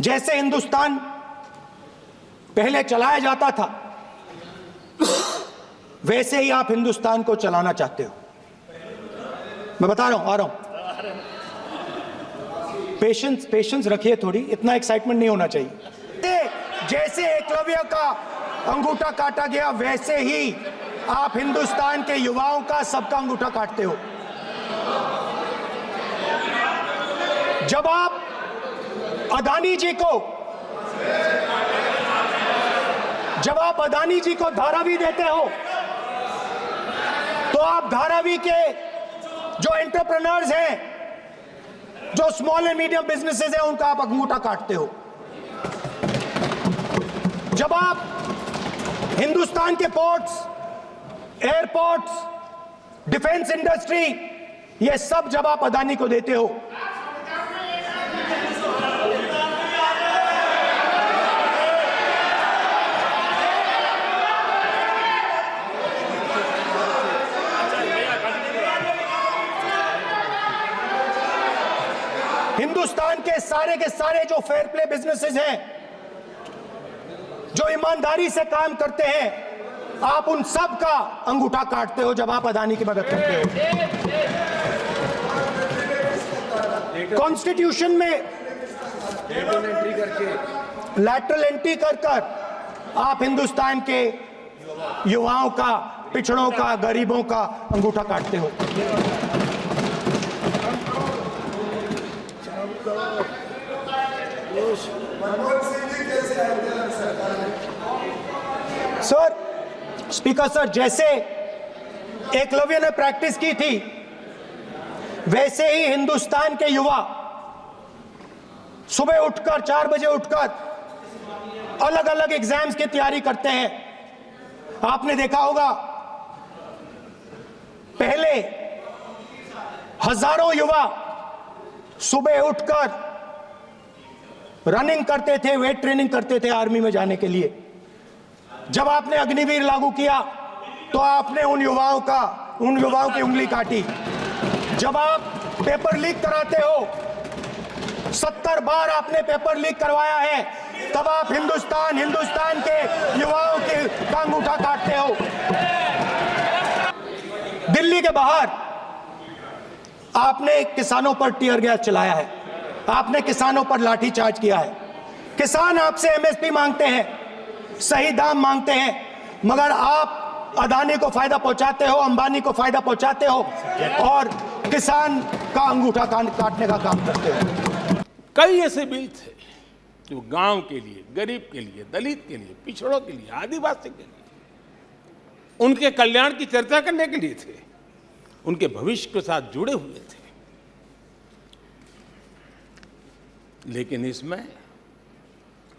जैसे हिंदुस्तान पहले चलाया जाता था वैसे ही आप हिंदुस्तान को चलाना चाहते हो। मैं बता रहा हूं, आ रहा हूं। पेशेंस रखिए, थोड़ी इतना एक्साइटमेंट नहीं होना चाहिए। जैसे एकलव्य का अंगूठा काटा गया वैसे ही आप हिंदुस्तान के युवाओं का सबका अंगूठा काटते हो। जब आप अदानी जी को धारावी देते हो तो आप धारावी के जो एंटरप्रेन्योर्स हैं, जो स्मॉल एंड मीडियम बिजनेसेस हैं, उनका आप अंगूठा काटते हो। जब आप हिंदुस्तान के पोर्ट्स, एयरपोर्ट्स, डिफेंस इंडस्ट्री, ये सब जब आप अदानी को देते हो हिंदुस्तान के सारे जो फेयर प्ले बिजनेसेस हैं, जो ईमानदारी से काम करते हैं, आप उन सब का अंगूठा काटते हो जब आप अदानी की मदद करते हो। कॉन्स्टिट्यूशन में लैटरल एंट्री कर आप हिंदुस्तान के युवाओं का, पिछड़ों का, गरीबों का अंगूठा काटते हो। सर, स्पीकर सर, जैसे एकलव्य ने प्रैक्टिस की थी वैसे ही हिंदुस्तान के युवा सुबह उठकर 4 बजे उठकर अलग अलग एग्जाम्स की तैयारी करते हैं। आपने देखा होगा पहले हजारों युवा सुबह उठकर रनिंग करते थे, वेट ट्रेनिंग करते थे आर्मी में जाने के लिए। जब आपने अग्निवीर लागू किया तो आपने उन युवाओं की उंगली काटी। जब आप पेपर लीक कराते हो, 70 बार आपने पेपर लीक करवाया है, तब आप हिंदुस्तान के युवाओं के अंगूठा काटते हो। दिल्ली के बाहर आपने किसानों पर टीयर गैस चलाया है, आपने किसानों पर लाठीचार्ज किया है। किसान आपसे एमएसपी मांगते हैं, सही दाम मांगते हैं, मगर आप अदानी को फायदा पहुंचाते हो, अंबानी को फायदा पहुंचाते हो और किसान का अंगूठा काटने का काम करते हो। कई ऐसे बिल थे जो गांव के लिए, गरीब के लिए, दलित के लिए, पिछड़ों के लिए, आदिवासी के लिए, उनके कल्याण की चर्चा करने के लिए थे, उनके भविष्य के साथ जुड़े हुए थे। लेकिन इसमें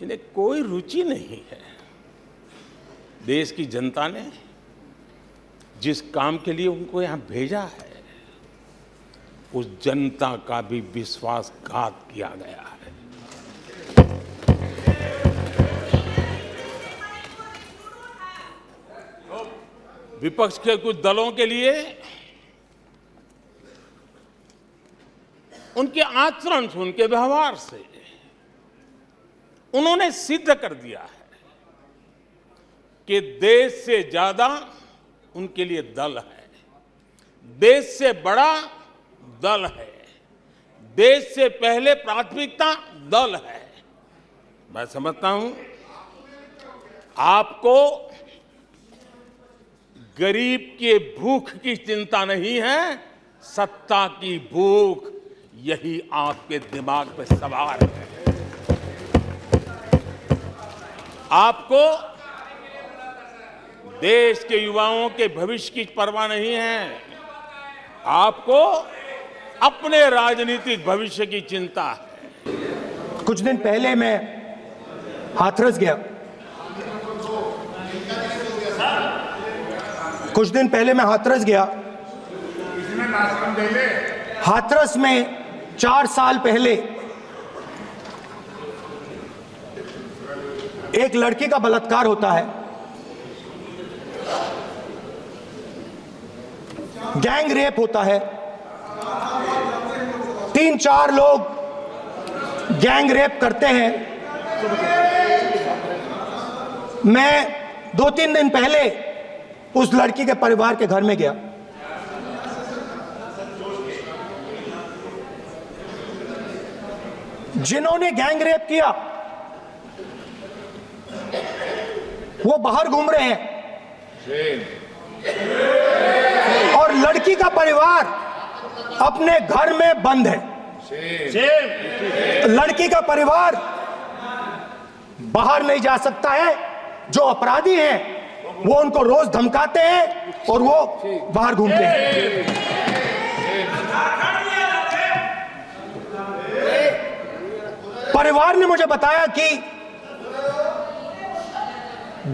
इन्हें कोई रुचि नहीं है। देश की जनता ने जिस काम के लिए उनको यहां भेजा है, उस जनता का भी विश्वासघात किया गया है। विपक्ष के कुछ दलों के लिए उनके आचरण से, उनके व्यवहार से उन्होंने सिद्ध कर दिया है कि देश से ज्यादा उनके लिए दल है, देश से बड़ा दल है, देश से पहले प्राथमिकता दल है। मैं समझता हूं आपको गरीब के भूख की चिंता नहीं है, सत्ता की भूख, यही आपके दिमाग पे सवार है। आपको देश के युवाओं के भविष्य की परवाह नहीं है, आपको अपने राजनीतिक भविष्य की चिंता है। कुछ दिन पहले मैं हाथरस गया। हाथरस में 4 साल पहले एक लड़की का बलात्कार होता है। गैंग रेप होता है। 3-4 लोग गैंग रेप करते हैं मैं 2-3 दिन पहले उस लड़की के परिवार के घर में गया। जिन्होंने गैंग रेप किया वो बाहर घूम रहे हैं और लड़की का परिवार अपने घर में बंद है। लड़की का परिवार बाहर नहीं जा सकता है। जो अपराधी हैं वो उनको रोज धमकाते हैं और वो बाहर घूमते हैं। परिवार ने मुझे बताया कि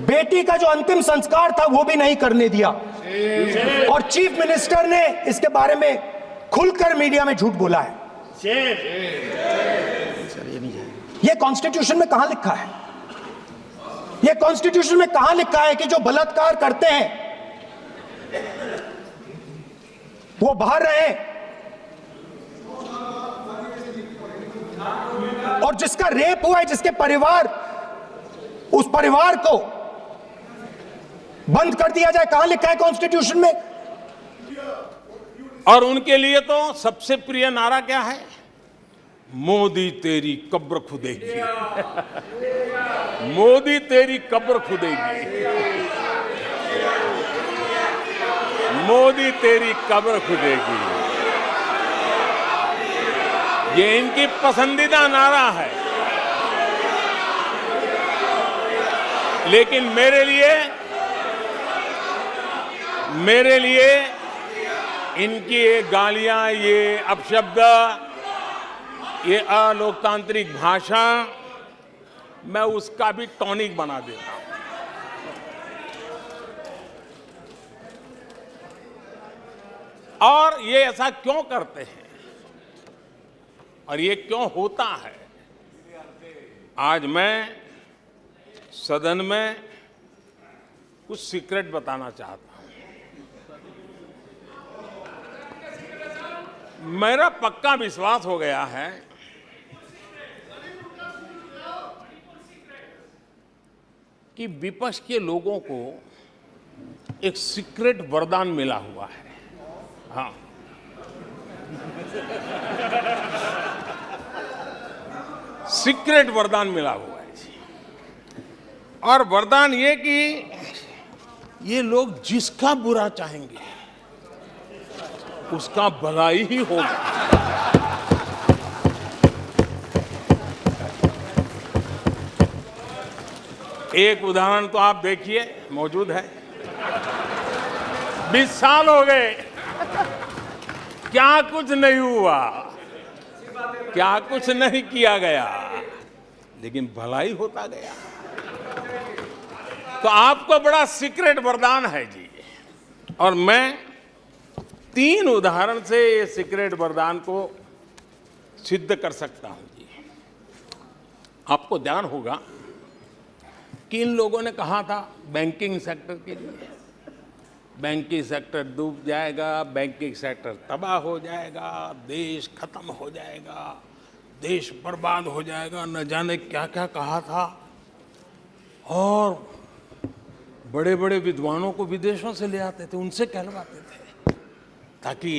बेटी का जो अंतिम संस्कार था वो भी नहीं करने दिया और चीफ मिनिस्टर ने इसके बारे में खुलकर मीडिया में झूठ बोला है। ये कॉन्स्टिट्यूशन में कहां लिखा है? ये कॉन्स्टिट्यूशन में कहां लिखा है कि जो बलात्कार करते हैं वो बाहर रहे और जिसका रेप हुआ है, जिसके परिवार, उस परिवार को बंद कर दिया जाए? कहां लिखा है कॉन्स्टिट्यूशन में? और उनके लिए तो सबसे प्रिय नारा क्या है? मोदी तेरी कब्र खुदेगी। मोदी तेरी कब्र खुदेगी। मोदी तेरी कब्र खुदेगी। ये इनकी पसंदीदा नारा है। लेकिन मेरे लिए इनकी ये गालियां, ये अपशब्द, ये अलोकतांत्रिक भाषा, मैं उसका भी टॉनिक बना देता हूं। और ये ऐसा क्यों करते हैं और ये क्यों होता है? आज मैं सदन में कुछ सीक्रेट बताना चाहता हूं। मेरा पक्का विश्वास हो गया है कि विपक्ष के लोगों को एक सीक्रेट वरदान मिला हुआ है। हाँ, सीक्रेट वरदान मिला हुआ है जी। और वरदान ये कि ये लोग जिसका बुरा चाहेंगे उसका भलाई ही होगा। एक उदाहरण तो आप देखिए, मौजूद है। 20 साल हो गए, क्या कुछ नहीं हुआ, क्या कुछ नहीं किया गया, लेकिन भलाई होता गया। तो आपको बड़ा सीक्रेट वरदान है जी। और मैं 3 उदाहरण से ये सीक्रेट वरदान को सिद्ध कर सकता हूं जी। आपको ध्यान होगा कि इन लोगों ने कहा था बैंकिंग सेक्टर के लिए, बैंकिंग सेक्टर डूब जाएगा, बैंकिंग सेक्टर तबाह हो जाएगा, देश खत्म हो जाएगा, देश बर्बाद हो जाएगा, न जाने क्या क्या कहा था। और बड़े बड़े विद्वानों को विदेशों से ले आते थे, उनसे कहलवाते थे ताकि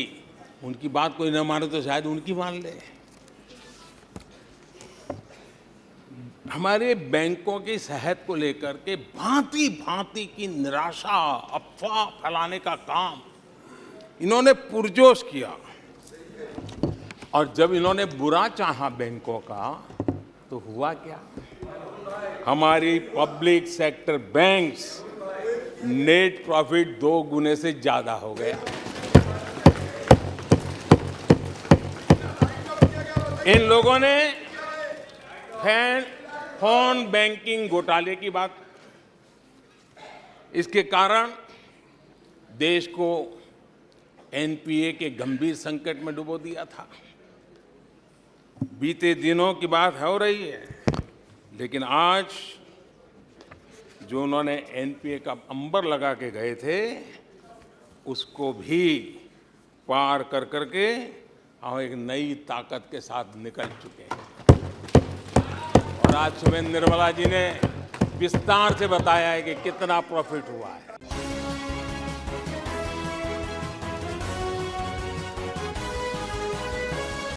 उनकी बात कोई न माने तो शायद उनकी मान ले। हमारे बैंकों की सेहत को लेकर के भांति भांति की निराशा, अफवाह फैलाने का काम इन्होंने पुरजोश किया। और जब इन्होंने बुरा चाहा बैंकों का, तो हुआ क्या? हमारी public sector banks net profit 2 गुने से ज्यादा हो गया। इन लोगों ने फोन बैंकिंग घोटाले की बात, इसके कारण देश को एनपीए के गंभीर संकट में डुबो दिया था। बीते दिनों की बात हो रही है, लेकिन आज जो उन्होंने एनपीए का अंबर लगा के गए थे, उसको भी पार कर करके हम एक नई ताकत के साथ निकल चुके हैं। और आज सुबह निर्मला जी ने विस्तार से बताया है कि कितना प्रॉफिट हुआ है।